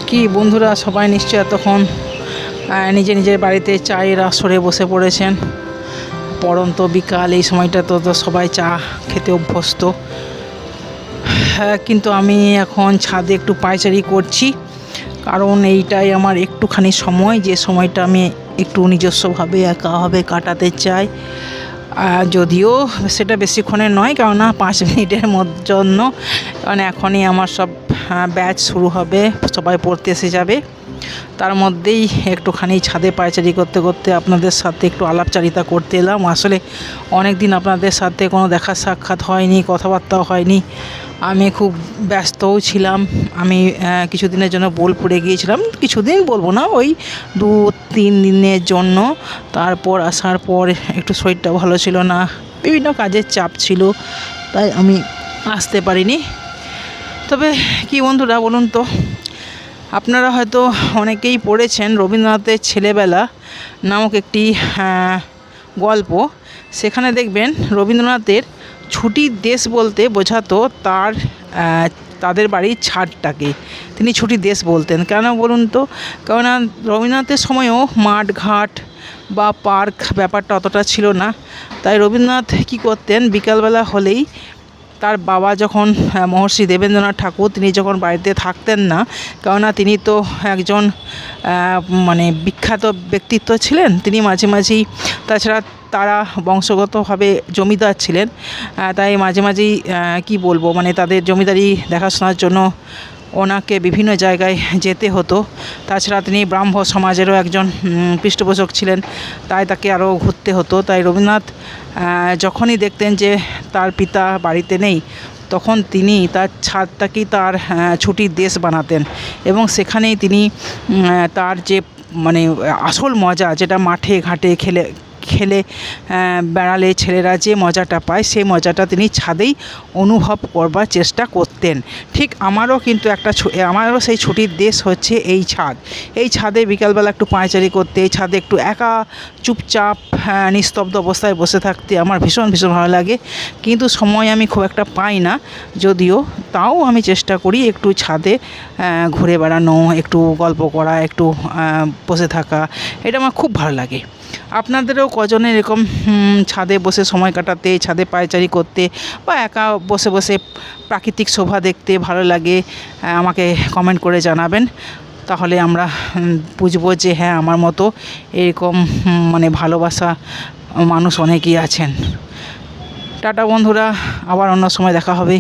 কি বন্ধুরা সবাই নিশ্চয় এতক্ষণ নিজের নিজের বাড়িতে চায়ের আসরে বসে পড়েছেন। পড়ন্ত বিকাল এই সময়টা তো সবাই চা খেতে অভ্যস্ত। কিন্তু আমি এখন ছাদে একটু পায়চারি করছি, কারণ এইটাই আমার একটুখানি সময়, যে সময়টা আমি একটু নিজস্বভাবে একাভাবে কাটাতে চাই। যদিও সেটা বেশিক্ষণের নয়, কেননা 5 মিনিটের জন্য, কারণ এখনই আমার সব ব্যাচ শুরু হবে, সবাই পড়তে এসে যাবে। তার মধ্যেই একটুখানি ছাদে পায়চারি করতে করতে আপনাদের সাথে একটু আলাপচারিতা করতে এলাম। আসলে অনেক দিন আপনাদের সাথে কোনো দেখা সাক্ষাৎ হয়নি, কথাবার্তাও হয়নি। আমি খুব ব্যস্তও ছিলাম। আমি কিছুদিনের জন্য বোলপুরে গিয়েছিলাম, কিছুদিন বলবো না, ওই 2-3 দিনের জন্য। তারপর আসার পর একটু শরীরটা ভালো ছিল না, বিভিন্ন কাজের চাপ ছিল, তাই আমি আসতে পারিনি। তবে কি বন্ধুরা বলুন তো, আপনারা হয়তো অনেকেই পড়েছেন রবীন্দ্রনাথের ছেলেবেলা নামক একটি গল্প। সেখানে দেখবেন রবীন্দ্রনাথের ছুটির দেশ বলতে বোঝাতো তাদের বাড়ির ছাদটাকে তিনি ছুটির দেশ বলতেন। কেন বলুন তো? কেননা রবীন্দ্রনাথের সময়ও মাঠঘাট বা পার্ক ব্যাপারটা অতটা ছিল না। তাই রবীন্দ্রনাথ কী করতেন, বিকালবেলা হলেই তার বাবা যখন মহর্ষি দেবেন্দ্রনাথ ঠাকুর, তিনি যখন বাড়িতে থাকতেন না, কেননা তিনি তো একজন বিখ্যাত ব্যক্তিত্ব ছিলেন, তিনি মাঝে মাঝেই, তাছাড়া তারা বংশগতভাবে জমিদার ছিলেন, তাই মাঝে মাঝেই কি বলবো, তাদের জমিদারি দেখাশোনার জন্য ওনাকে বিভিন্ন জায়গায় যেতে হতো। তাছাড়া তিনি ব্রাহ্ম সমাজেরও একজন পৃষ্ঠপোষক ছিলেন, তাই তাকে আরও ঘুরতে হতো। তাই রবীন্দ্রনাথ যখনই দেখতেন যে তার পিতা বাড়িতে নেই, তখন তিনি তার ছাদটাকেই তার ছুটির দেশ বানাতেন, এবং সেখানেই তিনি তার যে আসল মজা, যেটা মাঠে ঘাটে খেলে বেড়ালে ছেলেরা যে মজাটা পায়, সেই মজাটা তিনি ছাদেই অনুভব করবার চেষ্টা করতেন। ঠিক আমারও কিন্তু আমারও সেই ছুটির দেশ হচ্ছে এই ছাদ। এই ছাদে বিকালবেলা একটু পায়চারি করতে, এই ছাদে একটু একা চুপচাপ নিস্তব্ধ অবস্থায় বসে থাকতে আমার ভীষণ ভীষণ ভালো লাগে। কিন্তু সময় আমি খুব একটা পাই না, যদিও তাও আমি চেষ্টা করি একটু ছাদে ঘুরে বেড়ানো, একটু গল্প করা, একটু বসে থাকা, এটা আমার খুব ভালো লাগে। আপনাদেরও কজনের এরকম ছাদে বসে সময় কাটাতে, ছাদে পায়চারি করতে বা একা বসে বসে প্রাকৃতিক শোভা দেখতে ভালো লাগে, আমাকে কমেন্ট করে জানাবেন। তাহলে আমরা বুঝবো যে হ্যাঁ, আমার মতো এরকম ভালোবাসা মানুষ অনেকেই আছেন। টাটা বন্ধুরা, আবার অন্য সময় দেখা হবে।